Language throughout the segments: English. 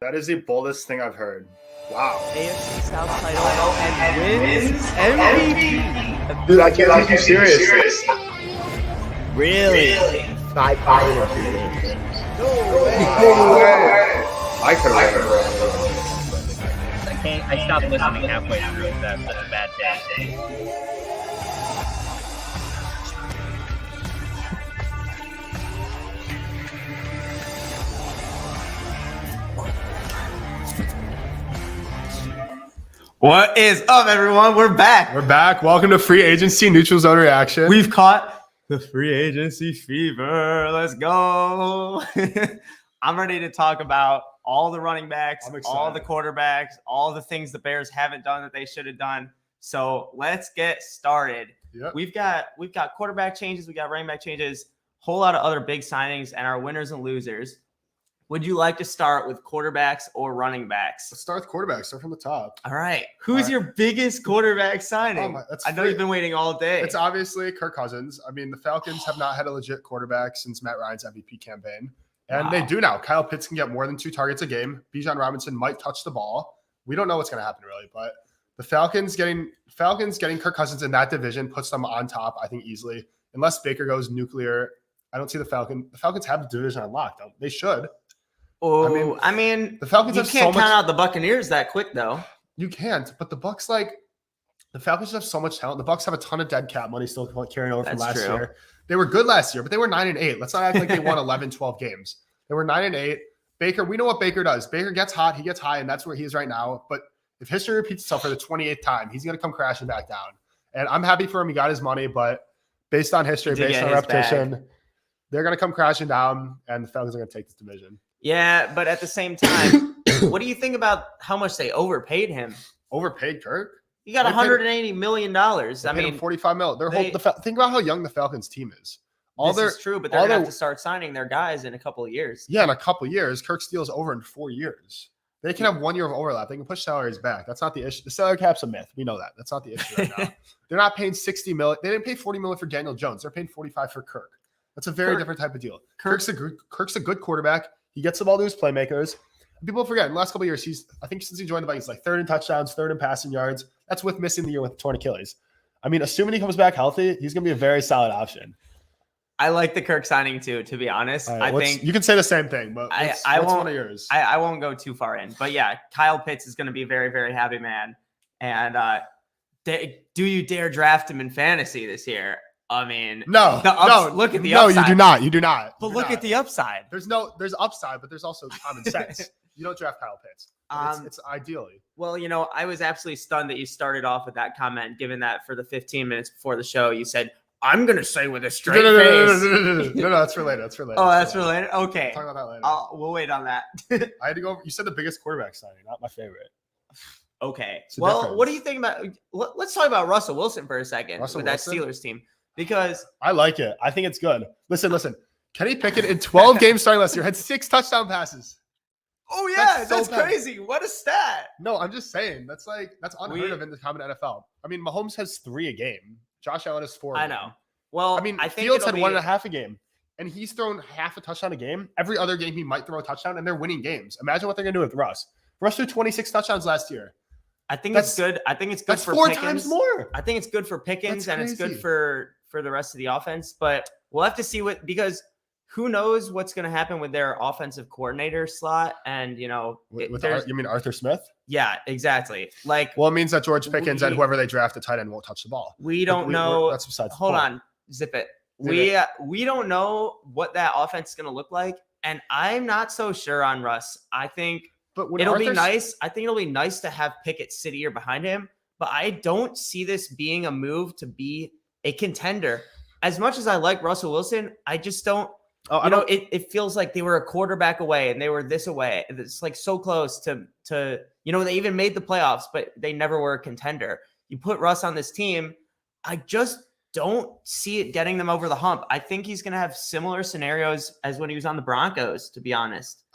That is the boldest thing I've heard. Wow. AFC South title and wins MVP. Dude, I can't take you serious. Really? 5 and 2 games. No way. I could have I stopped listening halfway through. That's a bad day. What is up, everyone? We're back. We're back. Welcome to Free Agency Neutral Zone Reaction. We've caught the free agency fever. Let's go. I'm ready to talk about all the running backs, all the quarterbacks, all the things the Bears haven't done that they should have done. So let's get started. Yep. We've got quarterback changes, we got running back changes, whole lot of other big signings, and our winners and losers. Would you like to start with quarterbacks or running backs? Let's start with quarterbacks. Start from the top. All right. Who's your biggest quarterback signing? I know you've been waiting all day. It's obviously Kirk Cousins. I mean, the Falcons have not had a legit quarterback since Matt Ryan's MVP campaign. And they do now. Kyle Pitts can get more than 2 targets a game. Bijan Robinson might touch the ball. We don't know what's going to happen really, but the Falcons getting Kirk Cousins in that division puts them on top, I think, easily. Unless Baker goes nuclear, I don't see the Falcons. The Falcons have the division on lock, though. They should. Oh, I mean, the Falcons you have can't so much. count out the Buccaneers that quick, though. You can't, but the Bucs the Falcons have so much talent. The Bucs have a ton of dead cap money still carrying over from last year. They were good last year, but they were 9-8. Let's not act like they won 11, 12 games. They were 9-8. Baker, we know what Baker does. Baker gets hot, he gets high, and that's where he is right now. But if history repeats itself for the 28th time, he's going to come crashing back down. And I'm happy for him. He got his money, but based on history, based on repetition, they're going to come crashing down, and the Falcons are going to take this division. Yeah, but at the same time, what do you think about how much they overpaid him? Overpaid Kirk? You got $180 million. I mean, $45 million. Think about how young the Falcons team is. This is true, but they're going to have to start signing their guys in a couple of years. Yeah, in a couple of years. Kirk steals over in 4 years. They can have 1 year of overlap. They can push salaries back. That's not the issue. The salary cap's a myth. We know that. That's not the issue right now. They're not paying $60 million. They didn't pay $40 million for Daniel Jones. They're paying $45 for Kirk. That's a very different type of deal. Kirk's a good quarterback. He gets the ball to his playmakers. People forget in the last couple of years, I think since he joined the Vikings, like 3rd in touchdowns, 3rd in passing yards. That's with missing the year with torn Achilles. I mean, assuming he comes back healthy, he's going to be a very solid option. I like the Kirk signing too, to be honest. Right, I think you can say the same thing, but what's one of yours? I won't go too far in, but yeah, Kyle Pitts is going to be a very, very happy man. And do you dare draft him in fantasy this year? I mean, no. Look at the upside. No, you do not. You do not. But look at the upside. There's upside, but there's also common sense. You don't draft Kyle Pitts. It's ideally. Well, I was absolutely stunned that you started off with that comment, given that for the 15 minutes before the show, you said, I'm going to say with a straight face. No, that's related. That's related. Oh, that's related? Okay. We'll talk about that later. We'll wait on that. I had to go. You said the biggest quarterback signing, not my favorite. Okay. Well, what do you think about – let's talk about Russell Wilson for a second that Steelers team. Because I like it. I think it's good. Listen. Kenny Pickett in 12 games starting last year had 6 touchdown passes. Oh yeah, that's crazy. What a stat. No, I'm just saying that's unheard of in the common NFL. I mean, Mahomes has 3 a game. Josh Allen has 4. I know. Well, I mean, I think Fields had 1.5 a game, and he's thrown half a touchdown a game. Every other game he might throw a touchdown, and they're winning games. Imagine what they're gonna do with Russ. Russ threw 26 touchdowns last year. I think it's good. I think it's good for 4 Pickens. Times more. I think it's good for Pickens, and it's good for the rest of the offense. But we'll have to see because who knows what's going to happen with their offensive coordinator slot. And, you mean Arthur Smith? Yeah, exactly. It means that George Pickens and whoever they draft at tight end won't touch the ball. We don't know. That's besides Hold on. Zip it. We don't know what that offense is going to look like. And I'm not so sure on Russ. I think it'll be nice. I think it'll be nice to have Pickett sit here behind him. But I don't see this being a move to be a contender. As much as I like Russell Wilson, I just don't. It feels like they were a quarterback away and they were this away. It's like so close to they even made the playoffs, but they never were a contender. You put Russ on this team, I just don't see it getting them over the hump. I think he's going to have similar scenarios as when he was on the Broncos, to be honest.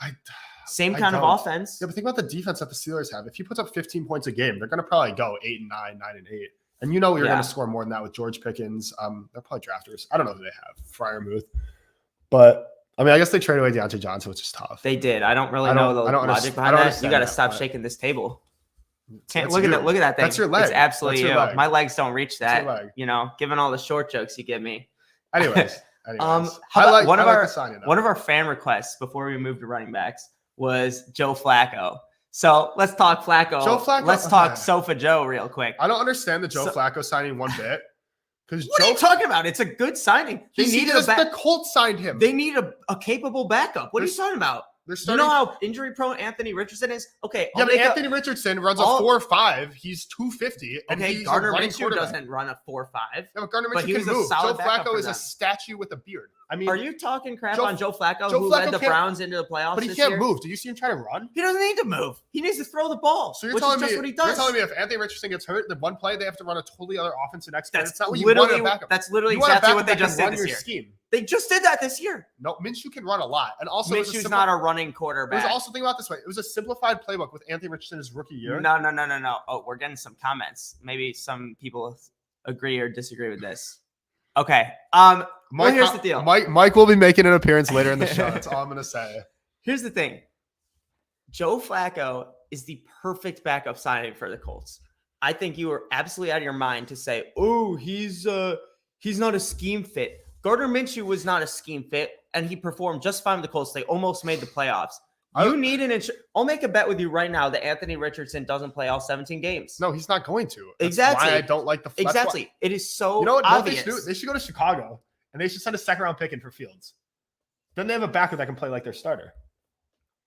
Same kind of offense. Yeah, but think about the defense that the Steelers have. If he puts up 15 points a game, they're going to probably go 8-9, 9-8. And you're going to score more than that with George Pickens. They're probably drafters. I don't know who they have. Freiermuth. But I mean, I guess they traded away Deontay Johnson, which is tough. They did. I don't really I know don't- the I don't logic underst- I don't behind that. You understand got to that, stop but- shaking this table. Can't That's look at you. that. Look at that thing. That's your leg. It's absolutely That's your you. leg. My legs don't reach That's your that. leg. You know, given all the short jokes you give me. Anyways. How I about like one of I like our the signing, though. one of our fan requests before we move to running backs was Joe Flacco. So let's talk Flacco. Joe Flacco- Let's talk Sofa Joe real quick. I don't understand the Joe So- Flacco signing one bit. Because What are you talking about? It's a good signing. They needed a the Colts signed him. They need a capable backup. What are you There's- talking about? They're You starting. know how injury prone Anthony Richardson is? Okay, yeah, I'll but make a- Anthony Richardson runs I'll- a 4.5. He's 250. And okay, he's Gardner a running Minshew quarterback. doesn't run a 4.5. Yeah, but Gardner but Minshew he can was a move. solid Joe backup Flacco for is a them. statue with a beard. I mean, Are you talking crap Joe- on Joe Flacco, Joe who Flacco led the can't- Browns into the playoffs but he this can't year? move. Do you see him try to run? He doesn't need to move. He needs to throw the ball, So you're which telling is just me what he you're does. telling me if Anthony Richardson gets hurt, the one play they have to run a totally other offense the next play. That's That's not what you want in literally a backup. that's literally You want a exactly backup what they that can just did run this your year. scheme. They just did that this year. No, Minshew can run a lot, and also it was a Minshew's simple- not a running It quarterback. was also think about it this way. It was a simplified playbook with Anthony Richardson his rookie year. No. Oh, we're getting some comments. Maybe some people agree or disagree with this. Okay. Well, here's the deal. Mike will be making an appearance later in the show. That's all I'm gonna say. Here's the thing. Joe Flacco is the perfect backup signing for the Colts. I think you were absolutely out of your mind to say, "Oh, he's not a scheme fit." Gardner Minshew was not a scheme fit, and he performed just fine with the Colts. They almost made the playoffs. You need an I'll make a bet with you right now that Anthony Richardson doesn't play all 17 games. No, he's not going to. That's Exactly. Why I don't like the that's why- Exactly. It is so You know what? obvious. They should do? They should go to Chicago and they should send a second round pick in for Fields. Then they have a backer that can play like their starter.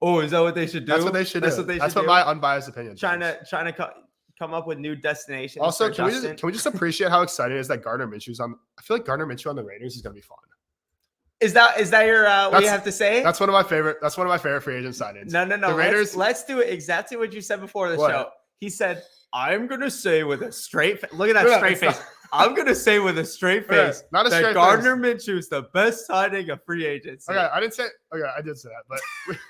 Oh, is that what they should do? That's what they should That's do. what they That's should what do? my unbiased opinion. Trying is. to come up with new destinations. Also, for can we, Justin. just, can we just appreciate how excited it is that Gardner Minshew's on? I feel like Gardner Minshew on the Raiders is going to be fun. Is that your what you That's- have to say? That's one of my favorite. That's one of my favorite free agent signings. No. The Raiders. Let's do it exactly what you said before the What? show. He said, "I'm gonna say with a straight face. Look at that No, straight it's face. I'm gonna say with a straight Okay, face not a that straight Gardner Minshew is the best signing of free agency." Okay, I didn't say. Okay, I did say that,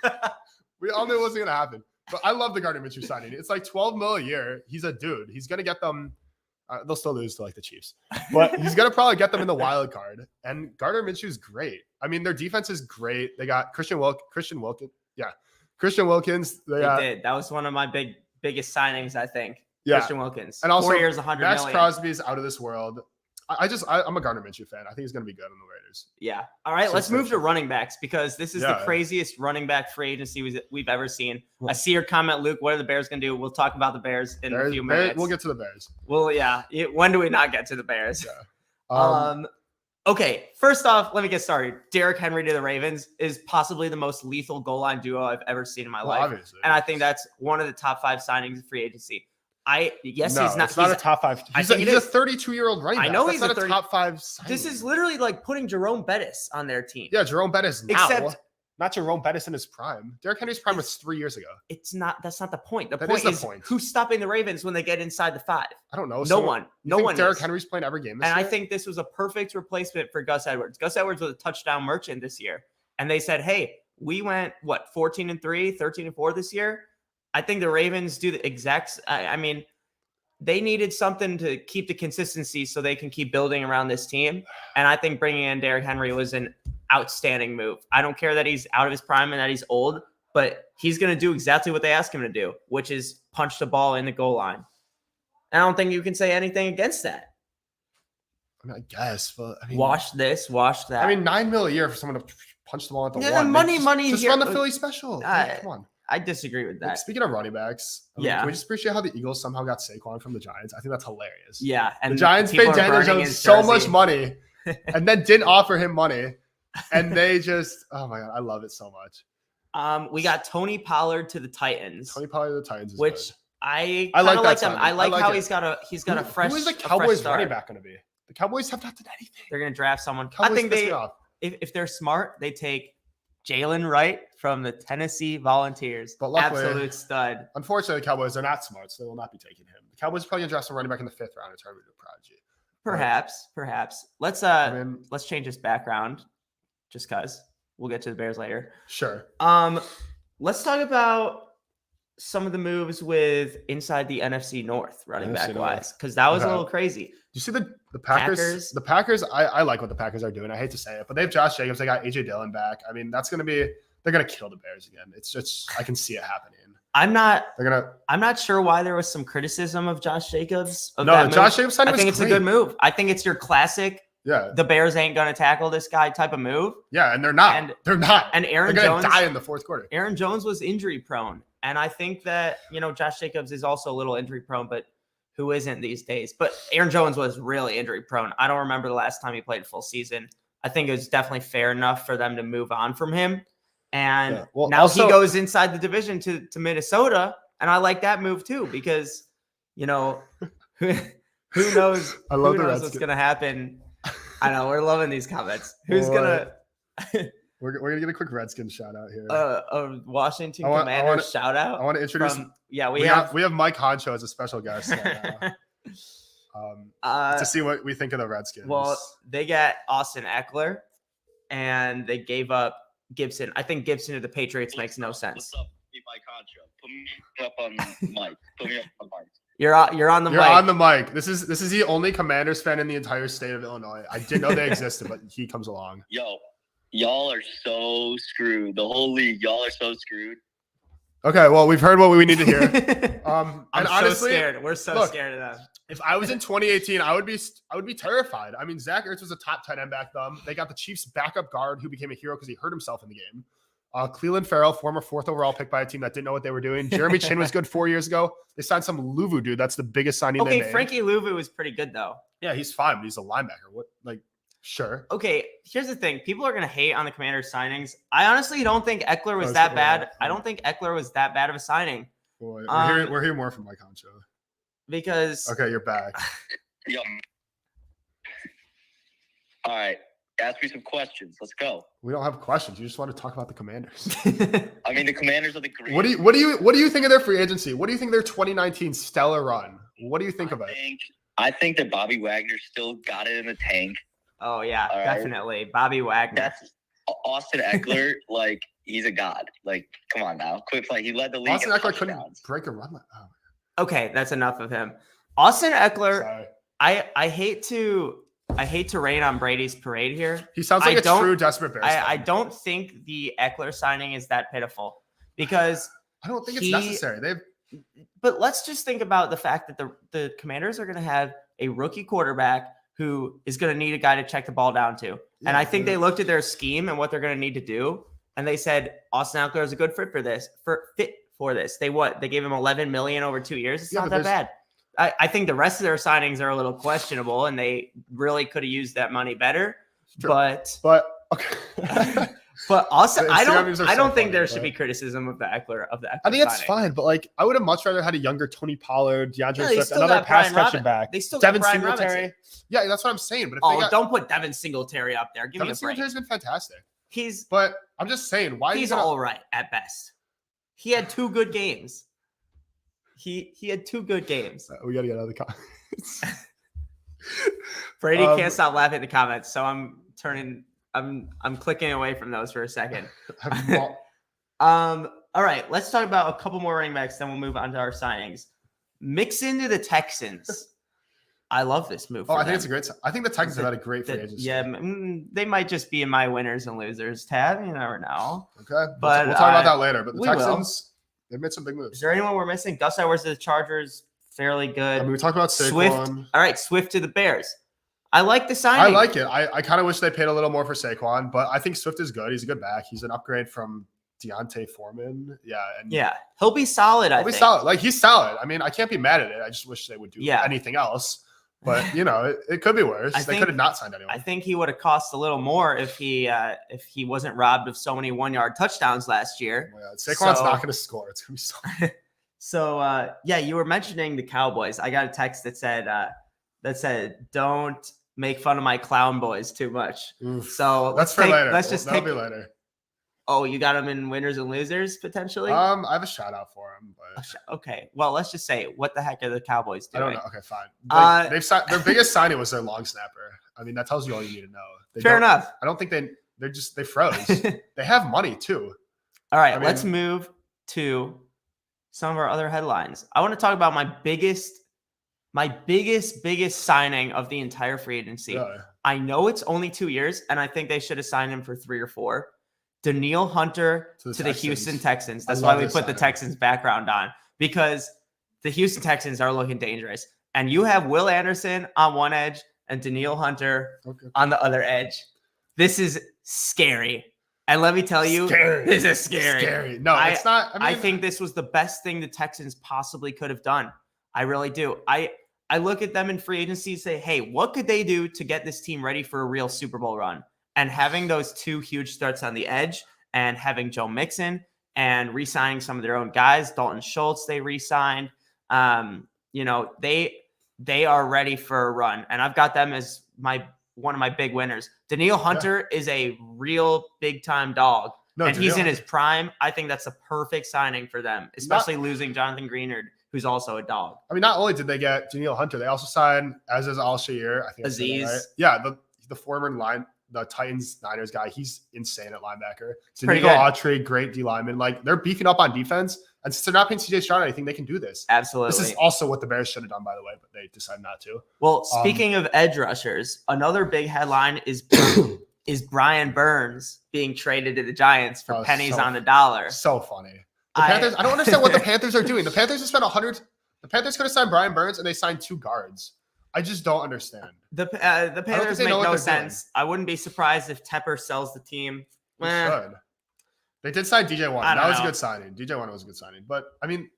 but we all knew it wasn't going to happen. But I love the Gardner Minshew signing. It's like 12 mil a year. He's a dude. He's going to get them. They'll still lose to like the Chiefs, but he's going to probably get them in the wild card. And Gardner Minshew's great. I mean, their defense is great. They got Christian Wilkins. Yeah, Christian Wilkins. They They got did. That was one of my biggest signings, I think. yeah. Christian Wilkins. And also 4 years, 100 Max million. Crosby's out of this world. I'm a Gardner Minshew fan. I think he's going to be good on the Raiders. Yeah. All right. So Let's move to sensational. running backs because this is the Yeah. craziest running back free agency we've ever seen. Well- I see your comment, Luke. What are the Bears going to do? We'll talk about the Bears in a few minutes. We'll get to the Bears. Well, yeah. When do we not get to the Bears? Yeah. Okay. First off, let me get started. Derrick Henry to the Ravens is possibly the most lethal goal line duo I've ever seen in my Well, life. obviously. And I think that's one of the top 5 signings in free agency. He's No, not. It's not a top 5. I He's think a it is. 32-year-old running I back. know That's he's not a a 30 top 5 signing. This is literally like putting Jerome Bettis on their team. Yeah, Jerome Bettis now. Except- Not Jerome Bettis in his prime. Derrick Henry's prime was 3 years ago. It's not. That's not the point. The That point is the is point. who's stopping the Ravens when they get inside the 5. I don't know. No one. You No think one. Derrick is. Henry's playing every game this And year? I think this was a perfect replacement for Gus Edwards. Gus Edwards was a touchdown merchant this year. And they said, hey, we went, 14-3, 13-4 this year. I think the Ravens do the exact. I mean, they needed something to keep the consistency so they can keep building around this team. And I think bringing in Derrick Henry was an outstanding move. I don't care that he's out of his prime and that he's old, but he's going to do exactly what they ask him to do, which is punch the ball in the goal line. And I don't think you can say anything against that. I mean, I guess, but I mean, Wash this, wash that. I mean, $9 million a year for someone to punch the ball at the Yeah, one. money Just here. run the Philly special. Come on. I disagree with that. Speaking of running backs, Yeah. can we just appreciate how the Eagles somehow got Saquon from the Giants? I think that's hilarious. Yeah, and The Giants people paid are Daniel burning Jones his so jersey. much money and then didn't offer him money. And they just, oh my God, I love it so much. We got Tony Pollard to the Titans, Tony Pollard of the Titans is which good. I I kind like of that like them. signing. I I like like how it. he's got a fresh. Who is the a fresh Cowboys start. running back going to be? The Cowboys have not done anything. They're going to draft someone. Cowboys I think pissed they, me off. if they're smart, they take Jalen Wright from the Tennessee Volunteers. But luckily- Absolute stud. Unfortunately, the Cowboys are not smart, so they will not be taking him. The Cowboys are probably going to draft some running back in the 5th round and turn him into a prodigy. Perhaps. Let's I mean, let's change his background, just cause we'll get to the Bears later. sure. Let's talk about some of the moves with inside the NFC North running NFC back North. wise, because that was a Okay. little crazy. Do you see the Packers? Packers? The Packers, I like what the Packers are doing. I hate to say it, but they have Josh Jacobs. They got AJ Dillon back. I mean, they're going to kill the Bears again. It's just, I can see it happening. I'm not They're going to, sure why there was some criticism of Josh Jacobs. Of no, that the move. Josh Jacobs signing I think was it's great. a good move. I think it's your classic. Yeah. The Bears ain't gonna tackle this guy type of move. Yeah. And they're not. And- they're not. And Aaron they're going Jones to die in the fourth quarter. Aaron Jones was injury prone. And I think that, Josh Jacobs is also a little injury prone, but who isn't these days? But Aaron Jones was really injury prone. I don't remember the last time he played full season. I think it was definitely fair enough for them to move on from him. And Yeah. Well, now also- he goes inside the division to Minnesota. And I like that move too, because, who knows, I love who the knows what's Redskins. going to happen. I know we're loving these comments. Who's Well, going We're going to get a quick Redskins shout out here. a Washington I want- Commanders shout I out? want to introduce. We we have Mike Honcho as a special guest right now, to see what we think of the Redskins. Well, they got Austin Eckler, and they gave up Gibson. I think Gibson to the Patriots makes no sense. What's up, Mike Concho? Put me up on mic. Put me up on mic. You're on the You're mic. on the mic. This is the only Commanders fan in the entire state of Illinois. I didn't know they existed, but he comes along. Yo, y'all are so screwed. The whole league, y'all are so screwed. Okay, well, we've heard what we need to hear. I'm And so honestly, scared. We're so look, scared of them. if I was in 2018, I would be terrified. I mean, Zach Ertz was a top 10 end back then. They got the Chiefs' backup guard who became a hero because he hurt himself in the game. Cleveland Farrell, former 4th overall pick by a team that didn't know what they were doing. Jeremy Chin was good 4 years ago. They signed some Luvu dude. That's the biggest signing they Okay, made. Frankie Louvu was pretty good though. Yeah, he's fine, but he's a linebacker. What, sure. Okay, here's the thing. People are going to hate on the Commanders signings. I honestly don't think Eckler was it's that cool. bad. I don't think Eckler was that bad of a signing Boy, Um, we're hearing more from Mike Honcho. because Okay, you're back. Yo. All right. Ask me some questions. Let's go. We don't have questions. You just want to talk about the Commanders. I mean, the Commanders are the great. What do you think of their free agency? What do you think of their 2019 stellar run? What do you think of it? I think that Bobby Wagner still got it in the tank. Oh yeah, All right. definitely. Bobby Wagner. That's Austin Eckler. Like, he's a god. Like, come on now. Quick play. He led the league. Austin in Eckler couldn't touchdowns. break a run. Oh, Okay, that's enough of him. Austin Eckler, sorry. I hate to rain on Brady's parade here. He sounds like I a don't- true desperate Bears. I fan. don't think the Eckler signing is that pitiful because I don't think it's he- necessary. but let's just think about the fact that the Commanders are going to have a rookie quarterback who is going to need a guy to check the ball down to. And I think they looked at their scheme and what they're going to need to do, and they said Austin Eckler is a good fit for this. They gave him $11 million over 2 years. It's Yeah, not but that bad. I think the rest of their signings are a little questionable, and they really could have used that money better. Sure. But okay. but also, The I Instagram memes don't are I don't so think funny, there should but- be criticism of the Eckler I think it's signing. fine, but I would have much rather had a younger Tony Pollard, DeAndre Yeah, they Swift, still another got pass Brian catching back. They still got Devin Brian Singletary. Robinson. Yeah, that's what I'm saying. But if they Oh, got, don't put Devin Singletary up there. Give me Devin a break. Singletary's been fantastic. He's But I'm just saying, why he's are you all right at best. He had 2 good games. He had 2 good games. we gotta get out of the comments. Brady Um, can't stop laughing in the comments, so I'm clicking away from those for a second. Well, All right, let's talk about a couple more running backs, then we'll move on to our signings. Mix into the Texans. I love this move. I for think it's a them. great. I think the Texans have had a great free agency. Yeah, they might just be in my winners and losers tab. You never know. Okay. But, we'll talk about that later. But the we will. Texans, they've made some big Is moves. there anyone we're missing? Gus Edwards to the Chargers, fairly good. I mean, we talked about Saquon. Swift. All right, Swift to the Bears. I like the signing. I like it. I kind of wish they paid a little more for Saquon, but I think Swift is good. He's a good back. He's an upgrade from Deontay Foreman. Yeah. And Yeah, he'll be solid. I he'll be think. solid. He's solid. I mean, I can't be mad at it. I just wish they would do Yeah. anything else. But it could be worse. I They think- could have not signed anyone. I think he would have cost a little more if he wasn't robbed of so many 1-yard touchdowns last year. Yeah, Saquon's So- not going to score. It's going to be so. So yeah, you were mentioning the Cowboys. I got a text that said don't make fun of my clown boys too much. Oof. So That's for later. Let's just That'll take. be later. Oh, you got them in winners and losers potentially. I have a shout out for him, but Okay, well let's just say what the heck are the Cowboys I doing? don't know. Okay, fine. Uh, They've signed, their biggest signing was their long snapper. I mean, that tells you all you need to know. They Fair don't- enough. I don't think they froze. They have money too. All right, I let's mean- move to some of our other headlines. I want to talk about my biggest signing of the entire free agency. Really? I know it's only 2 years, and I think they should have signed him for 3 or 4. Danielle Hunter to the Houston Texans. That's why we put the Texans background on, because the Houston Texans are looking dangerous. And you have Will Anderson on one edge and Danielle Hunter on the other edge. This is scary. And let me tell you, this is scary. No, it's not. I think this was the best thing the Texans possibly could have done. I really do. I look at them in free agency and say, hey, what could they do to get this team ready for a real Super Bowl run? And having those 2 huge starts on the edge and having Joe Mixon and re-signing some of their own guys, Dalton Schultz, they re-signed. They are ready for a run. And I've got them as one of my big winners. Danielle Hunter is a real big-time dog. And he's in his prime. I think that's a perfect signing for them, especially losing Jonathan Greenard, who's also a dog. I mean, not only did they get Danielle Hunter, they also signed Aziz Al-Shaair. I think Aziz. Right? Yeah, the former the Titans-Niners guy. He's insane at linebacker. Pretty Danielle good. Autry, great D lineman. Like, they're beefing up on defense. And since they're not paying CJ Stroud anything, they can do this. Absolutely. This is also what the Bears should have done, by the way, but they decided not to. Well, speaking of edge rushers, another big headline is Brian Burns being traded to the Giants for pennies on the dollar. So funny. The Panthers. I don't understand what the Panthers are doing. The Panthers have spent $100. The Panthers could have signed Brian Burns, and they signed 2 guards. I just don't understand. The Panthers make no sense. I wouldn't be surprised if Tepper sells the team. They did sign DJ One. That was a know. good signing. DJ One was a good signing. But I mean,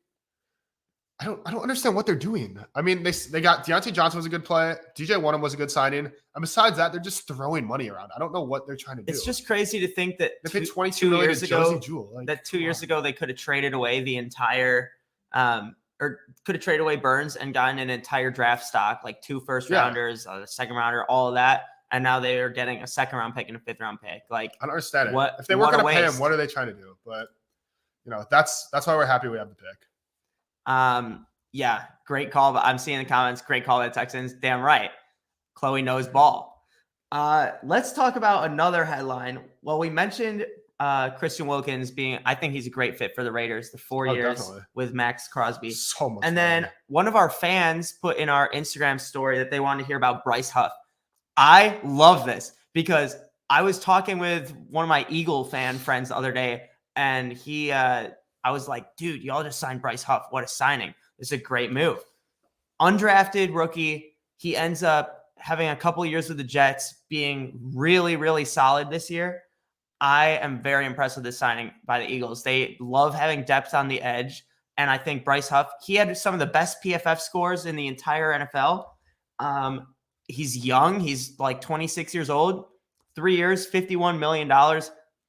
I don't understand what they're doing. I mean, they got Deontay Johnson was a good play. DJ One was a good signing. And besides that, they're just throwing money around. I don't know what they're trying to do. It's just crazy to think that they paid 22 2 million years to ago. Josie Jewell. Like, that 2 years ago they could have traded away the entire or could have traded away Burns and gotten an entire draft stock, like 2 first-rounders, a second-rounder, all of that. And now they are getting a 2nd-round pick and a 5th-round pick. Like, I don't understand it. If they weren't going to pay him, what are they trying to do? But, that's why we're happy we have the pick. Yeah, great call. But I'm seeing in the comments, great call by the Texans. Damn right. Chloe knows ball. Let's talk about another headline. Well, we mentioned Christian Wilkins I think he's a great fit for the Raiders. The 4 years definitely. with Max Crosby. So much And then one of our fans put in our Instagram story that they wanted to hear about Bryce Huff. I love this because I was talking with one of my Eagle fan friends the other day, and I was like, dude, y'all just signed Bryce Huff. What a signing. This is a great move. Undrafted rookie. He ends up having a couple of years with the Jets, being really, really solid this year. I am very impressed with this signing by the Eagles. They love having depth on the edge. And I think Bryce Huff, he had some of the best PFF scores in the entire NFL. He's young. He's like 26 years old. 3 years, $51 million.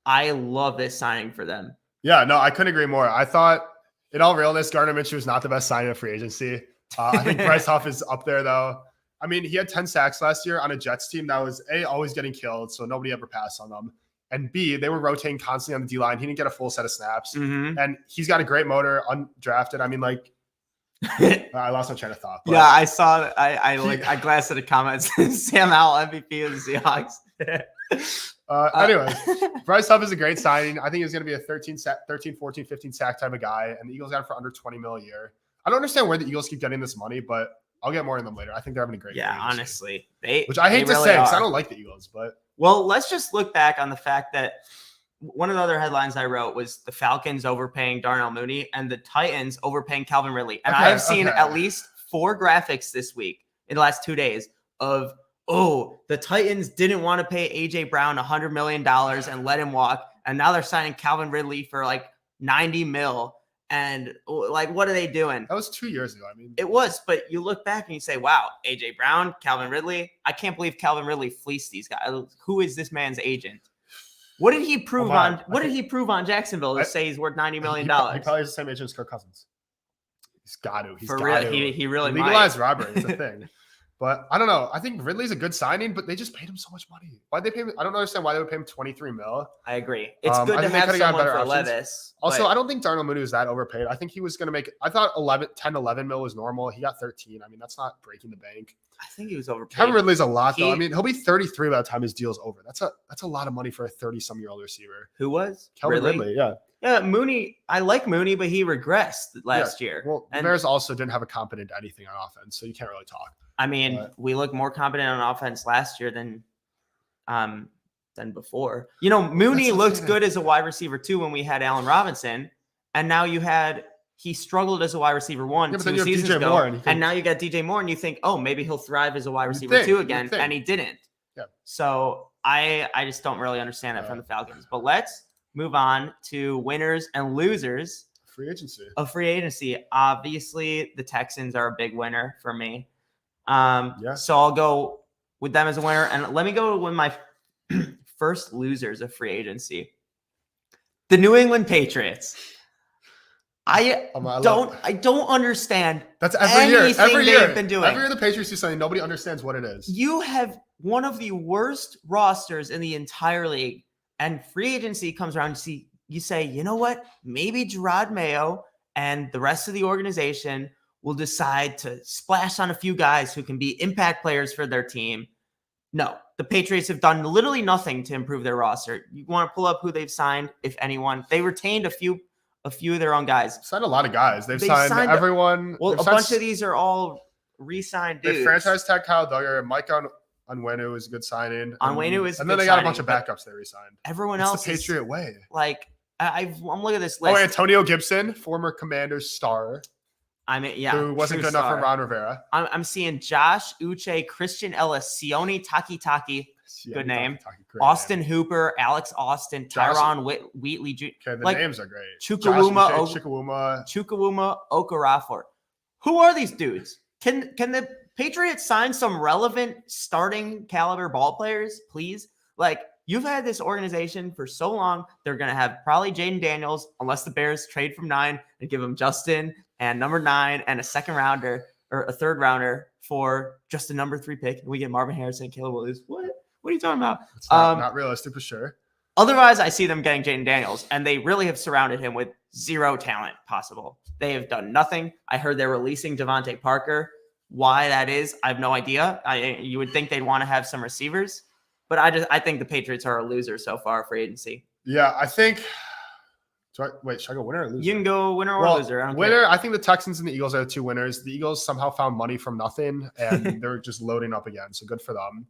I love this signing for them. Yeah, no, I couldn't agree more. I thought, in all realness, Gardner Minshew was not the best signing of free agency. I think Bryce Huff is up there, though. I mean, he had 10 sacks last year on a Jets team that was, A, always getting killed, so nobody ever passed on them. And B, they were rotating constantly on the D-line. He didn't get a full set of snaps. Mm-hmm. And he's got a great motor, undrafted. I mean, like, I lost my train of thought. Yeah, I saw. I glanced at the comments. Sam Howell, MVP of the Seahawks. Anyways, Bryce Huff is a great signing. I think he's going to be a 13, 14, 15 sack type of guy. And the Eagles got him for under $20 million a year. I don't understand where the Eagles keep getting this money, but I'll get more on them later. I think they're having a great year. Honestly. Which I hate to say because I don't like the Eagles, but. Well, let's just look back on the fact that one of the other headlines I wrote was the Falcons overpaying Darnell Mooney and the Titans overpaying Calvin Ridley. And I have seen at least 4 graphics this week in the last 2 days of, the Titans didn't want to pay A.J. Brown $100 million and let him walk. And now they're signing Calvin Ridley for like $90 million. And like, what are they doing? That was 2 years ago. I mean, it was, but you look back and you say, wow, A.J. Brown, Calvin Ridley. I can't believe Calvin Ridley fleeced these guys. Who is this man's agent? What did he prove did he prove on Jacksonville to say he's worth $90 million? He probably has the same agent as Kirk Cousins. He's got to. He really legalized robbery is a thing. But I don't know. I think Ridley's a good signing, but they just paid him so much money. Why'd they pay him? I don't understand why they would pay him $23 million. I agree. It's good to have someone for Levis. Also, I don't think Darnell Mooney was that overpaid. I think he was going to make. I thought 10, 11 mil was normal. He got 13. I mean, that's not breaking the bank. I think he was overpaid. Kevin Ridley's a lot, though. I mean, he'll be 33 by the time his deal's over. That's a lot of money for a 30-some-year-old receiver. Who was? Kelvin Ridley, yeah. Yeah, Mooney. I like Mooney, but he regressed last year. Well, the And Bears also didn't have a competent anything on offense, so you can't really talk. I mean, But- we look more competent on offense last year than before. You know, Mooney That's looked insane. good as a wide receiver too when we had Allen Robinson, and now he struggled as a wide receiver one Yeah, but then 2 you have seasons DJ ago, Moore, and you and think- now you got DJ Moore, and you think, oh, maybe he'll thrive as a wide receiver think, two you'd again, think. and he didn't. Yeah. So I just don't really understand that from the Falcons. But let's move on to winners and losers Free agency. of free agency. Obviously, the Texans are a big winner for me. Yeah. So I'll go with them as a winner. And let me go with my first losers of free agency. The New England Patriots. I don't understand. That's every year. anything Every they've year been doing. Every year the Patriots do something. Nobody understands what it is. You have one of the worst rosters in the entire league, and free agency comes around. You say, you know what? Maybe Gerard Mayo and the rest of the organization will decide to splash on a few guys who can be impact players for their team. No, the Patriots have done literally nothing to improve their roster. You want to pull up who they've signed, if anyone. They retained a few of their own guys. Signed a lot of guys. They've They've signed signed- everyone. Well, They've a signed bunch of these are all re-signed dudes. They franchise tag Kyle Duggar. Mike Onwenu is a good signing. Onwenu is a and then good they got a bunch of signing, backups they re-signed. Everyone It's else the is Patriot way. like, I'm looking at this Oh, list. Antonio Gibson, former Commander's star, I mean, yeah, who wasn't true good enough for star. Ron Rivera. I'm seeing Josh Uche, Christian Ellis, Sione Takitaki, Yeah, Good we name. talking great Austin name. Hooper, Alex Austin, Josh- Tyron Wheatley, Okay, the like, names are great. Chukwuma, Josh Chukwuma. Chukwuma Okarafor. Who are these dudes? Can the Patriots sign some relevant starting caliber ball players, please? Like, you've had this organization for so long. They're going to have probably Jaden Daniels, unless the Bears trade from 9 and give him Justin and number 9 and a second rounder or a third rounder for just a number 3 pick. And we get Marvin Harrison, Caleb Williams. What are you talking about? It's not realistic for sure. Otherwise, I see them getting Jaden Daniels, and they really have surrounded him with zero talent possible. They have done nothing. I heard they're releasing Devontae Parker. Why that is, I have no idea. You would think they'd want to have some receivers, but I think the Patriots are a loser so far for agency. Yeah, I think. Should I go winner or loser? You can go winner or Well, loser. I don't winner. care. I think the Texans and the Eagles are the 2 winners. The Eagles somehow found money from nothing, and they're just loading up again. So good for them.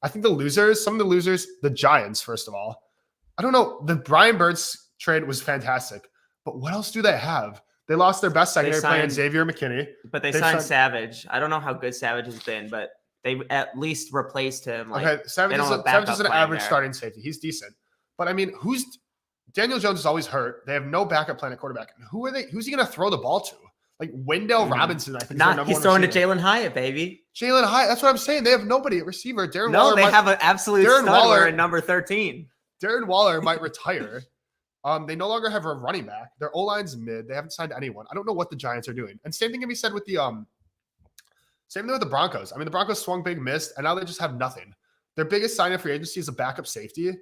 I think the losers, some of the losers, the Giants, first of all. I don't know. The Brian Burns trade was fantastic, but what else do they have? They lost their best secondary player in signed- Xavier McKinney. But they they signed signed- Savage. I don't know how good Savage has been, but they at least replaced him. Like, Okay, Savage don't is, have a Savage backup is an plan average there. starting safety. He's decent. But I mean, Daniel Jones is always hurt. They have no backup plan at quarterback. Who are they? Who's he going to throw the ball to? Like Wendell Robinson, I think. is their number he's one throwing to receiver. Jalen Hyatt, baby. Jalen Hyatt. That's what I'm saying. They have nobody at receiver. Darren No, Waller they might, have an absolute Darren stud Waller- in number 13. Darren Waller might retire. They no longer have a running back. Their O-line's mid. They haven't signed anyone. I don't know what the Giants are doing. And same thing can be said with the same thing with the Broncos. I mean, the Broncos swung big, missed, and now they just have nothing. Their biggest sign of free agency is a backup safety.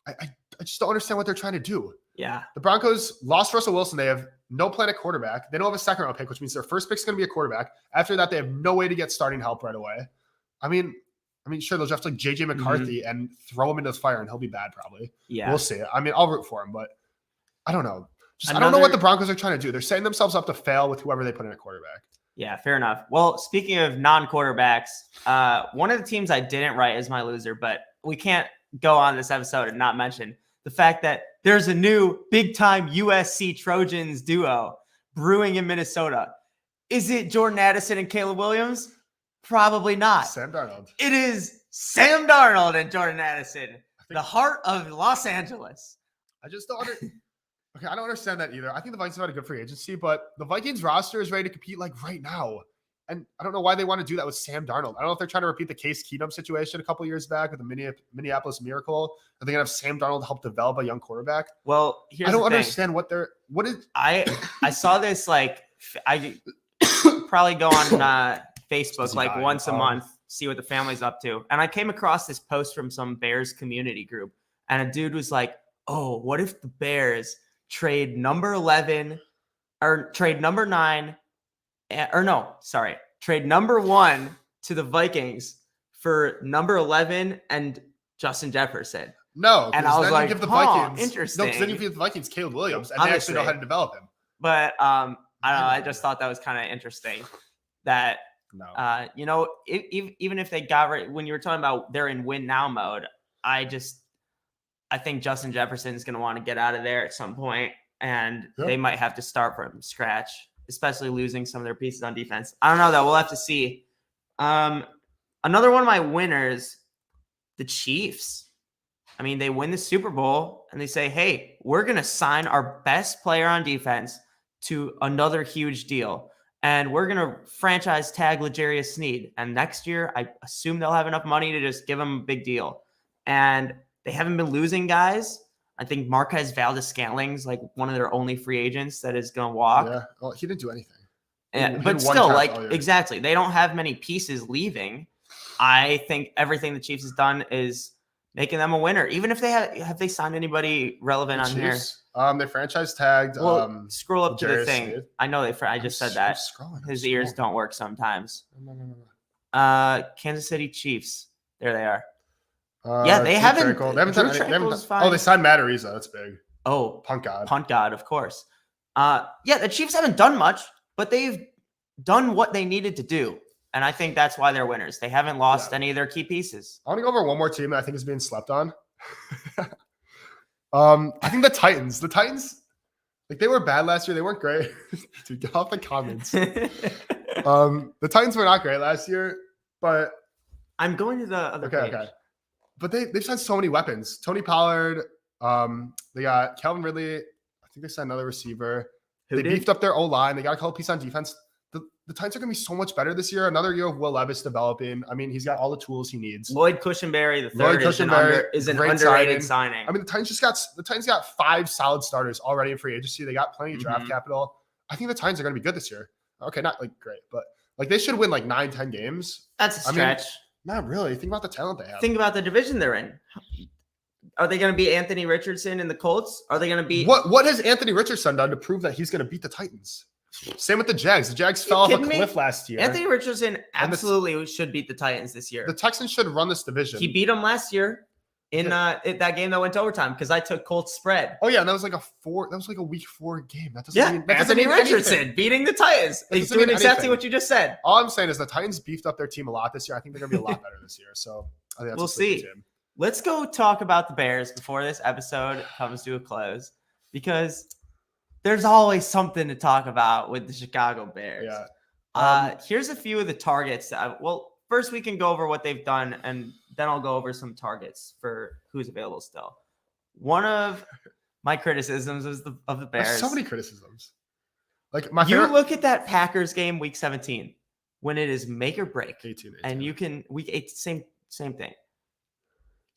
I just don't understand what they're trying to do. Yeah. The Broncos lost Russell Wilson. They have no plan at quarterback. They don't have a second round pick, which means their first pick is going to be a quarterback. After that, they have no way to get starting help right away. I mean, sure, they'll draft like JJ McCarthy and throw him into the fire, and he'll be bad probably. Yeah. We'll see. I mean, I'll root for him, but I don't know. I don't know what the Broncos are trying to do. They're setting themselves up to fail with whoever they put in at quarterback. Yeah, fair enough. Well, speaking of non-quarterbacks, one of the teams I didn't write as my loser, but we can't go on this episode and not mention the fact that there's a new big-time USC Trojans duo brewing in Minnesota. Is it Jordan Addison and Caleb Williams? Probably not. Sam Darnold. It is Sam Darnold and Jordan Addison, the heart of Los Angeles. I just don't Okay, I don't understand that either. I think the Vikings have had a good free agency, but the Vikings roster is ready to compete like right now. And I don't know why they want to do that with Sam Darnold. I don't know if they're trying to repeat the Case Keenum situation a couple years back with the Minneapolis Miracle. Are they going to have Sam Darnold help develop a young quarterback? Well, here's I don't the thing. understand what is. I saw this, like, I probably go on Facebook Does he like die? once a Oh. month, see what the family's up to. And I came across this post from some Bears community group, and a dude was like, oh, what if the Bears trade number 11 or trade number 9 or no, sorry, trade number 1 to the Vikings for number 11 and Justin Jefferson. No, And 'cause I was then like, you give the huh, Vikings. No, interesting. because then you give the Vikings Caleb Williams, and they actually know how to develop him. But I don't know. I just thought that was kind of interesting. That No. you know, even if they got right when you were talking about they're in win now mode, I think Justin Jefferson is going to want to get out of there at some point, and they might have to start from scratch, especially losing some of their pieces on defense. I don't know though. We'll have to see. Another one of my winners, the Chiefs. I mean, they win the Super Bowl and they say, hey, we're going to sign our best player on defense to another huge deal. And we're going to franchise tag L'Jarius Sneed. And next year, I assume they'll have enough money to just give him a big deal. And they haven't been losing guys. I think Marquez Valdes-Scantling's like one of their only free agents that is going to walk. Yeah. Well, he didn't do anything. And, but still, like, exactly. They don't have many pieces leaving. I think everything the Chiefs has done is making them a winner. Even if they have they signed anybody relevant on here? They franchise tagged. Well, scroll up to the thing. Sneed. I know I just said that. His ears don't work sometimes. Kansas City Chiefs. There they are. Yeah, they haven't. They haven't done anything. Oh, they signed Matt Ariza. That's big. Oh, punt god, of course. Yeah, the Chiefs haven't done much, but they've done what they needed to do. And I think that's why they're winners. They haven't lost any of their key pieces. I want to go over one more team that I think is being slept on. I think the Titans. The Titans, like, they were bad last year. They weren't great. Dude, get off the comments. The Titans were not great last year, but I'm going to the other page. Okay. But they've signed so many weapons. Tony Pollard. They got Calvin Ridley. I think they signed another receiver. They beefed up their O-line. They got a couple pieces on defense. The Titans are going to be so much better this year. Another year of Will Levis developing. I mean, he's got all the tools he needs. Lloyd Cushenberry, the third, is an underrated signing. I mean, the Titans got 5 solid starters already in free agency. They got plenty of draft capital. I think the Titans are going to be good this year. Okay, not like great, but like they should win like 9-10 games. That's a stretch. Not really. Think about the talent they have. Think about the division they're in. Are they going to beat Anthony Richardson and the Colts? Are they going to beat what has Anthony Richardson done to prove that he's going to beat the Titans? Same with the Jags. The Jags fell off a cliff last year. Anthony Richardson absolutely should beat the Titans this year. The Texans should run this division. He beat them last year in that game that went to overtime because I took Colts spread. Oh yeah, that was like a week 4 game. That doesn't mean Anthony Richardson beating the Titans. He's doing exactly what you just said. All I'm saying is the Titans beefed up their team a lot this year. I think they're gonna be a lot better this year. So I think that's we'll see. Let's go talk about the Bears before this episode comes to a close because there's always something to talk about with the Chicago Bears. Yeah. Here's a few of the targets. First we can go over what they've done, and then I'll go over some targets for who's available still. One of my criticisms of the Bears. There's so many criticisms. Like you look at that Packers game, week 17, when it is make or break, 18. And you can week 8, same thing.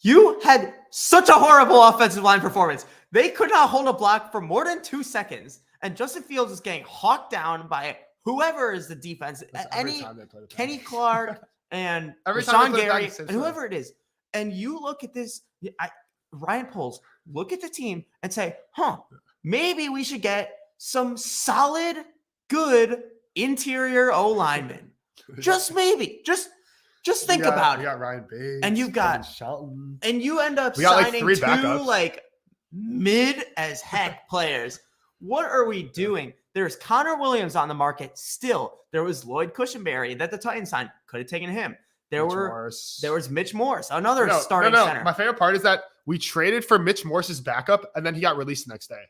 You had such a horrible offensive line performance. They could not hold a block for more than 2 seconds. And Justin Fields is getting hawked down by whoever is the defense. Kenny Clark and Rashawn Gary and whoever it is. And you look at this, Ryan Poles, look at the team and say, maybe we should get some solid, good interior O-linemen. Just maybe. Just think about it. You got Ryan Bates, and you got Shelton, and you end up signing two mid as heck players. What are we doing? There's Connor Williams on the market still. There was Lloyd Cushenberry that the Titans signed. Could have taken him. There was Mitch Morse, another starting center. My favorite part is that we traded for Mitch Morse's backup, and then he got released the next day.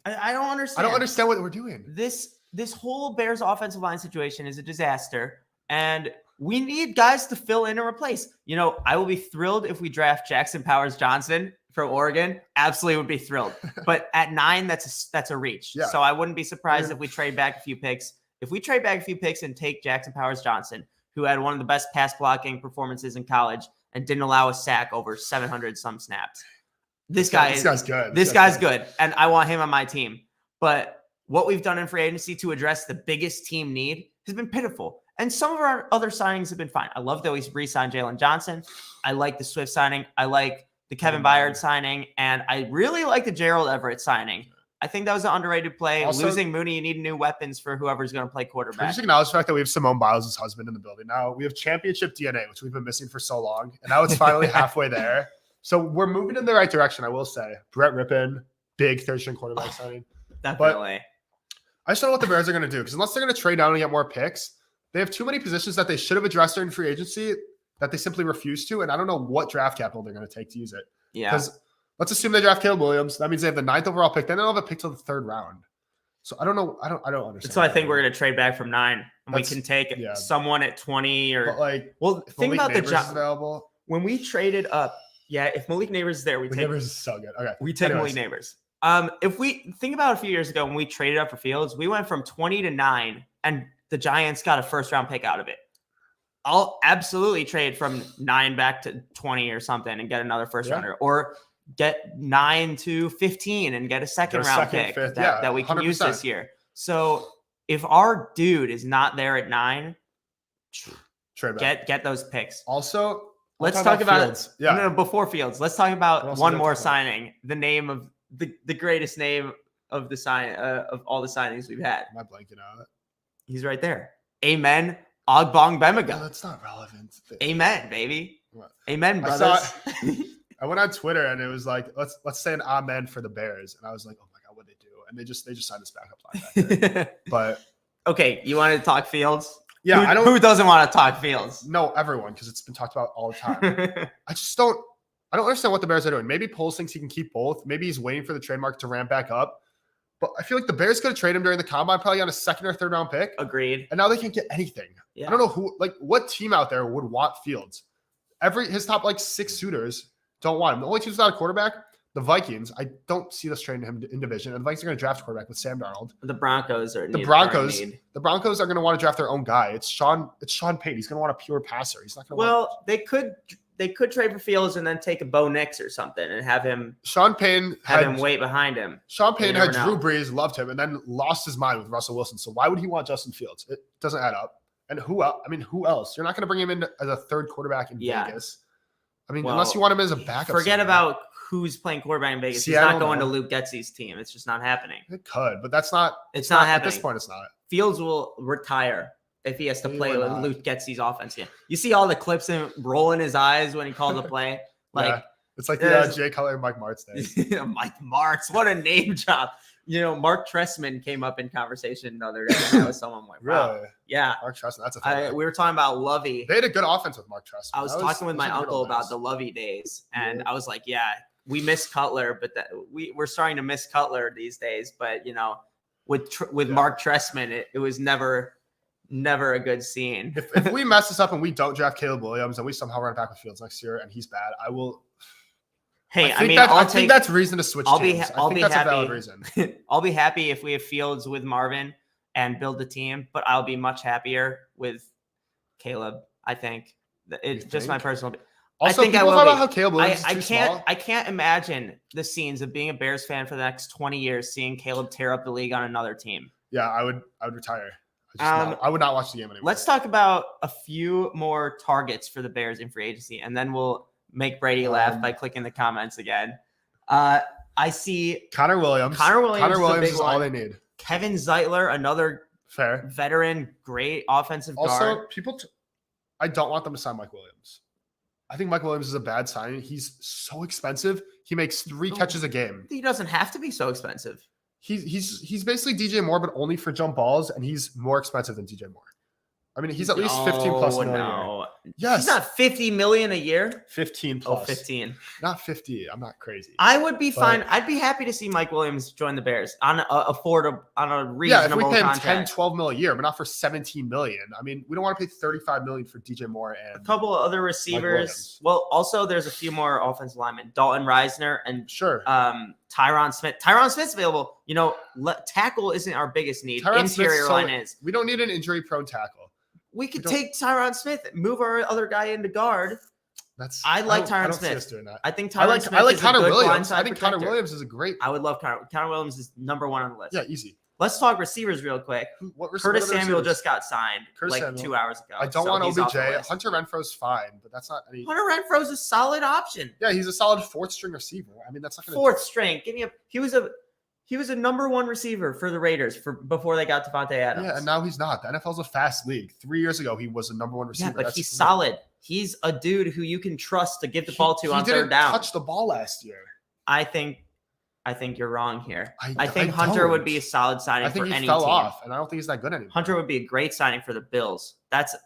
I don't understand. I don't understand what we're doing. This whole Bears offensive line situation is a disaster, and we need guys to fill in and replace. You know, I will be thrilled if we draft Jackson Powers Johnson from Oregon. Absolutely would be thrilled. But at 9, that's a reach. Yeah. So I wouldn't be surprised if we trade back a few picks. If we trade back a few picks and take Jackson Powers Johnson, who had one of the best pass blocking performances in college and didn't allow a sack over 700 some snaps. This guy's good. This guy's good. And I want him on my team. But what we've done in free agency to address the biggest team need has been pitiful. And some of our other signings have been fine. I love that we re-signed Jalen Johnson. I like the Swift signing. I like the Kevin Byard signing. And I really like the Gerald Everett signing. I think that was an underrated play. Also, losing Mooney, you need new weapons for whoever's going to play quarterback. Just acknowledge the fact that we have Simone Biles' husband in the building now. We have championship DNA, which we've been missing for so long. And now it's finally halfway there. So we're moving in the right direction, I will say. Brett Rippon, big third-string quarterback signing. Definitely. I just don't know what the Bears are going to do because unless they're going to trade down and get more picks, they have too many positions that they should have addressed during free agency that they simply refuse to. And I don't know what draft capital they're going to take to use it. Yeah. Because let's assume they draft Caleb Williams. That means they have the 9th overall pick. Then they'll have a pick till the 3rd round. So I don't know. I don't understand. So I think we're going to trade back from 9 and we That's- can take yeah. someone at 20 or But like, well, if think Malik about the Neighbors is job available. when we traded up. Yeah, if Malik Neighbors is there, we Malik take Neighbors is so good. Okay. we take Anyways. Malik Neighbors. If we think about a few years ago when we traded up for Fields, we went from 20 to 9 and the Giants got a 1st-round pick out of it. I'll absolutely trade from 9 back to 20 or something and get another 1st Yeah. rounder, or get 9 to 15 and get a 2nd-round pick fifth. that we can use 100%. this year. So if our dude is not there at 9, Trade back. get those picks. Also, Let's talk about Fields. Yeah. no, before Fields. Let's talk What about else one is there more to talk about? signing. The name of the greatest name of the sign of all the signings we've had. Am I blanking out? He's right there. Amen. Ogbong No, Bemaga. that's not relevant. Amen, baby. What? Amen, I saw brothers. I went on Twitter and it was like, let's say an amen for the Bears. And I was like, oh my God, what they do? And they just signed this backup linebacker. But Okay, you wanted to talk Fields? yeah, Who doesn't want to talk Fields? know everyone because it's been talked about all the time. I don't understand what the Bears are doing. Maybe Poles thinks he can keep both. Maybe he's waiting for the trademark to ramp back up. But I feel like the Bears could have traded him during the combine, probably on a 2nd or 3rd round pick. Agreed. And now they can't get anything. Yeah. I don't know what team out there would want Fields. His top 6 suitors don't want him. The only team without a quarterback, the Vikings. I don't see us trading him in division. And the Vikings are going to draft a quarterback with Sam Darnold. The Broncos are The Broncos are going to want to draft their own guy. It's Sean Payton. He's going to want a pure passer. He's not going to want they could trade for Fields and then take a Bo Nix or something and have him Sean Payton wait behind him. Sean Payton You had never Drew Brees, loved him, and then lost his mind with Russell Wilson. So why would he want Justin Fields? It doesn't add up. And who else? I mean, who else? You're not going to bring him in as a 3rd quarterback in Yeah. Vegas. I mean, Well, unless you want him as a backup. Forget somewhere. about who's playing quarterback in Vegas. Seattle, He's not going no. to Luke Getsy's team. It's just not happening. It could, but that's not. It's not At happening. this point, it's not. Fields will retire if he has to He play will with not. Luke Getsy's offense. Yeah. You see all the clips of him rolling his eyes when he called the play? Like, It's like there's- Jay Cutler and Mike Martz days. Mike Martz, what a name drop. Mark Trestman came up in conversation the other day. And I was someone like, wow. Really? Yeah. Mark Trestman, that's a thing. We were talking about Lovey. They had a good offense with Mark Trestman. I was talking with my uncle about the Lovey days, and Yeah. I was like, yeah, we miss Cutler, but we're starting to miss Cutler these days. But, with Yeah. Mark Trestman, it was never a good scene. If we mess this up and we don't draft Caleb Williams and we somehow run it back with Fields next year and he's bad, I will. Hey, I I think that's reason to switch I'll be teams. ha- I I'll think be that's happy. a valid reason. I'll be happy if we have Fields with Marvin and build a team, but I'll be much happier with Caleb. I think it's just my think? personal. Also, think I people will talk be. about how Caleb Williams I is too small. can't imagine the scenes of being a Bears fan for the next 20 years, seeing Caleb tear up the league on another team. Yeah, I would retire. I would not watch the game anymore. Let's talk about a few more targets for the Bears in free agency, and then we'll make Brady laugh by clicking the comments again. I see Connor Williams. Connor Williams is a big is all one. they need. Kevin Zeitler, another Fair. veteran, great offensive Also, guard. I don't want them to sign Mike Williams. I think Mike Williams is a bad signing. He's so expensive. He makes 3 catches a game. He doesn't have to be so expensive. He's basically DJ Moore, but only for jump balls, and he's more expensive than DJ Moore. I mean, he's at least 15 plus million a year. No. Yes, He's not 50 million a year. 15 Oh, plus. 15. Not 50. I'm not crazy. I would be But- fine. I'd be happy to see Mike Williams join the Bears on a affordable, on a Yeah, if reasonable we pay him contract. 10, 12 mil a year, but not for 17 million. I mean, we don't want to pay 35 million for DJ Moore A and couple of other receivers. Williams. Well, also there's a few more offensive linemen. Dalton Reisner and sure. Tyron Smith. Tyron Smith's available. Tackle isn't our biggest need. Tyron Smith's Interior so- line is. We don't need an injury prone tackle. We could we don't- take Tyron Smith, move our other guy into guard. I like I Tyron don't see Smith. us doing that. I think I Tyron like Smith is Connor a good Williams. blindside I think Connor protector. Williams is a great. I would love Connor Williams is number 1 on the list. Yeah, easy. Let's talk receivers real quick. What Curtis what are the Samuel receivers? just got signed Curtis like Samuel. 2 hours ago. I don't so want he's off the OBJ. list. Hunter Renfro's fine, but that's not any. Hunter Renfro's a solid option. Yeah, he's a solid 4th string receiver. I mean, that's not going to. 4th string. Give me a. He was a number 1 receiver for the Raiders before they got Devontae Adams. Yeah, and now he's not. The NFL's a fast league. 3 years ago, he was a number 1 receiver. Yeah, but That's he's weird. solid. He's a dude who you can trust to give the ball to He on didn't third down. touch the ball last year. I think you're wrong here. I I think I Hunter would don't. be a solid signing I think for he any fell team. off, and I don't think he's that good anymore. Hunter would be a great signing for the Bills. That's Did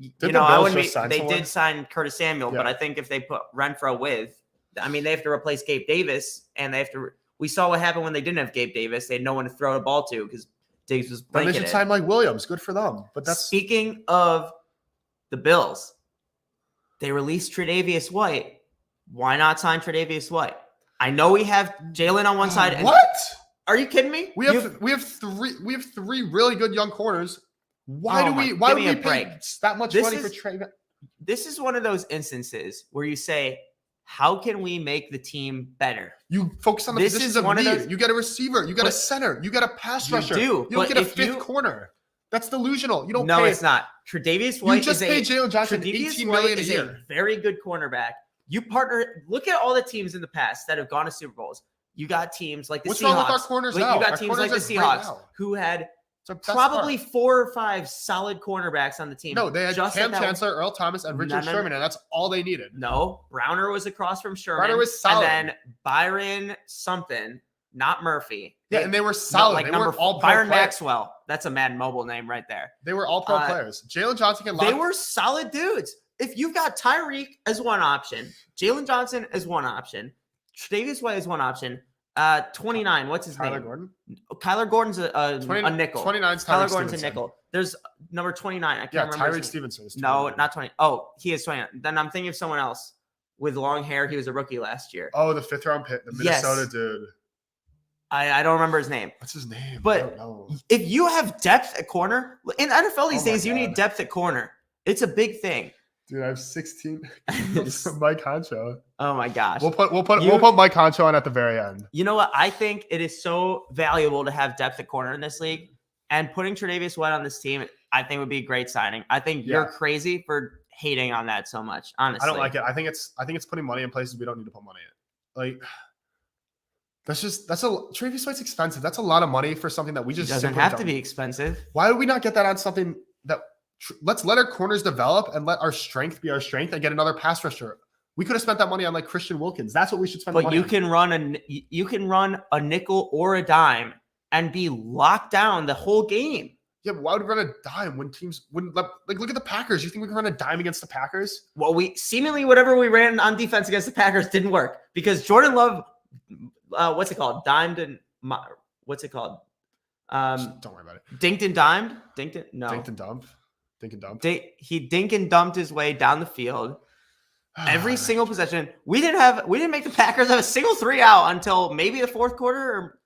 you the know, I Bills wouldn't just be, sign they someone? did sign Curtis Samuel, but Yeah. I think if they put Renfro with, I mean, they have to replace Gabe Davis, and they have to. We saw what happened when they didn't have Gabe Davis. They had no one to throw the ball to because Davis was Then they should blanketed. sign Mike Williams. Good for them. But that's Speaking of the Bills, they released Tre'Davious White. Why not sign Tre'Davious White? I know we have Jalen on one side. And, what? Are you kidding me? We have three really good young corners. Why Oh do we my- why give would me we a pay break. that much This money for is- Trey? This is one of those instances where you say, "How can we make the team better?" You focus on the This positions is of one of need. those- You get a receiver. You get a But- center. You get a pass You rusher. do, You don't but get a if fifth you- corner. That's delusional. You don't. No, pay, it's not. Tre'Davious You White just is paid Jalen Johnson Tre'Davious $18 White million a is year. a very good cornerback. You partner. Look at all the teams in the past that have gone to Super Bowls. You got teams like the What's Seahawks. wrong with our corners Like, now? you got Our teams like the corners are great Seahawks now. who had So that's probably part. 4 or 5 solid cornerbacks on the team. No, they had Just Cam at that- Chancellor, Earl Thomas, and Richard No. Sherman, and that's all they needed. No, Browner was across from Sherman. Browner was solid. And then Byron something, not Murphy. Yeah, and they were solid. They were all Byron pro players. Maxwell. That's a Mad Mobile name right there. They were all pro players. Jalen Johnson can lock. They were solid dudes. If you've got Tyreek as one option, Jalen Johnson as one option, Tre'Davious White as one option, 29, what's his Tyler name? Gordon. Kyler Gordon's a nickel. 29's Kyler Tyreek Gordon's Stevenson. a nickel. There's number 29. I can't Yeah, remember. his Tyreek name. Stevenson. Is No, 29. not 20. Oh, he is 29. Then I'm thinking of someone else with long hair. He was a rookie last year. Oh, the 5th round pick, the Yes. Minnesota dude. I don't remember his name. What's his name? But- I don't know. If you have depth at corner, in NFL these Oh my days, you need God. depth at corner. It's a big thing. Dude, I have 16. Mike Concho. Oh my gosh. We'll put You- Mike Concho on at the very end. You know what? I think it is so valuable to have depth at corner in this league. And putting Tre'Davious White on this team, I think would be a great signing. I think you're Yeah. crazy for hating on that so much. Honestly, I don't like it. I think it's putting money in places we don't need to put money in. Like Tre'Davious White's expensive. That's a lot of money for something that we It just doesn't simply have to don't- be expensive. Why would we not get that on something that let's let our corners develop and let our strength be our strength and get another pass rusher. We could have spent that money on like Christian Wilkins. That's what we should spend. the But money you on. can run a nickel or a dime and be locked down the whole game. Yeah, but why would we run a dime when teams wouldn't like look at the Packers? You think we can run a dime against the Packers? Well, we seemingly whatever we ran on defense against the Packers didn't work because Jordan Love, what's it called? Dimed and what's it called? Don't worry about it. Dinked and dimed. Dinked and no. Dink and dump. Dink and dump. He dink and dumped his way down the field. Every single possession. We didn't make the Packers have a single 3 out until maybe the fourth quarter, or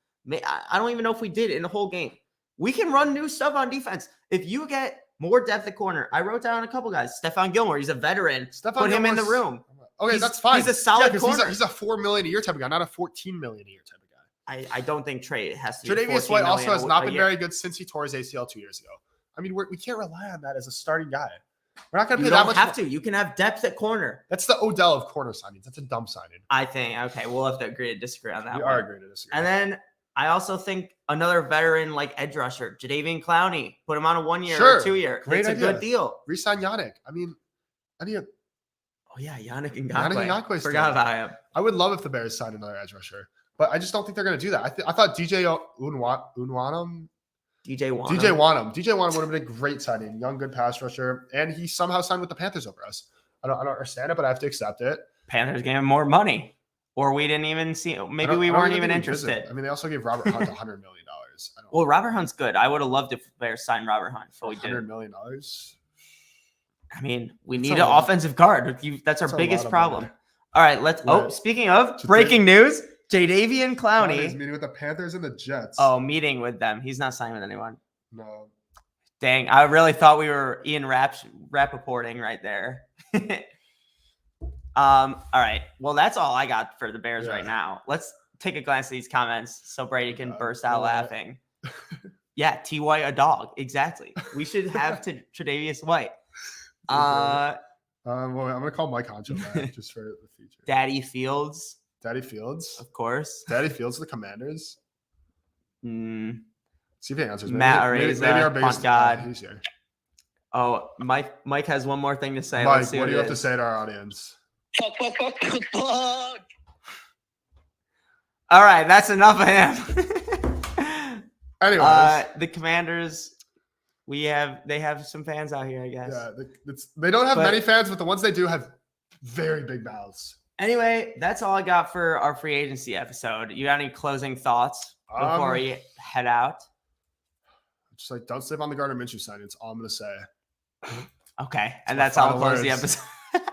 I don't even know if we did in the whole game. We can run new stuff on defense. If you get more depth at corner, I wrote down a couple guys. Stephon Gilmore, he's a veteran. Put him in the room. Okay, that's fine. He's a solid 'cause corner. He's a $4 million a year type of guy, not a $14 million a year type of guy. I don't think Trey has to. Be Tre'Davious 14 White also million has not a been year. very good since he tore his ACL 2 years ago. I mean, we can't rely on that as a starting guy. We're not going to You pay that don't much. have to. You can have depth at corner. That's the Odell of corner signings. That's a dumb signing. I think. Okay, we'll have to agree to disagree on that We one. are agreeing to disagree. And then I also think another veteran like edge rusher, Jadeveon Clowney, put him on a 1 year Sure. or 2 year. Great It's a idea. good deal. Resign Yannick. I mean, Oh yeah, Yannick Ngakoue. Yannick Ngakoue's Forgot still- about him. I would love if the Bears signed another edge rusher, but I just don't think they're going to do that. I thought DJ Unwanam DJ Wanham. DJ Wanham would have been a great signing. Young, good pass rusher, and he somehow signed with the Panthers over us. I don't understand it, but I have to accept it. Panthers gave him more money, or we didn't even see. Maybe we weren't even interested. I mean, they also gave Robert Hunt $100 million. I don't Well, Robert Hunt's good. I would have loved if the Bears signed Robert Hunt, but we $100 didn't. million. I mean, we That's need a an lot. offensive guard. That's our That's a biggest lot of problem. money. All right, let's. Oh, Right. speaking of Just breaking news, Jadeveon He's Clowney. meeting with the Panthers and the Jets. Oh, meeting with them. He's not signing with anyone. no. Dang, I really thought we were Ian Rappaporting right there. All right. Well, that's all I got for the Bears right Yeah. now. Let's take a glance at these comments so Brady can God. burst out Yeah. laughing. Yeah, T.Y. a dog. Exactly. We should have Tre'Davious White. Well, I'm gonna call Mike Concho back just for the future. Daddy Fields, Daddy Fields. of course. Daddy Fields, the Commanders. Mm, See if he answers. Matt maybe Araiza, our biggest punt god. he's here. Oh, Mike has one more thing to say. Mike, Let's see what do you it have to is. say to our audience? Fuck. All right, that's enough of him. Anyways, the Commanders, they have some fans out here, I guess. yeah, they don't have But- many fans, but the ones they do have very big mouths. Anyway, that's all I got for our free agency episode. You got any closing thoughts before we head out? Just like, don't sleep on the Gardner Minshew sign. It's all I'm gonna say. Okay, and my that's how we'll final close the words. episode.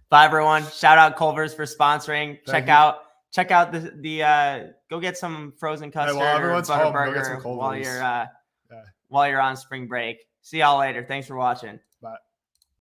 Bye, everyone. Shout out Culver's for sponsoring. Thank Check you. out the go get some frozen custard while or everyone's butter home, go get burger some while Culver's. you're while you're on spring break. See y'all later. Thanks for watching. Bye.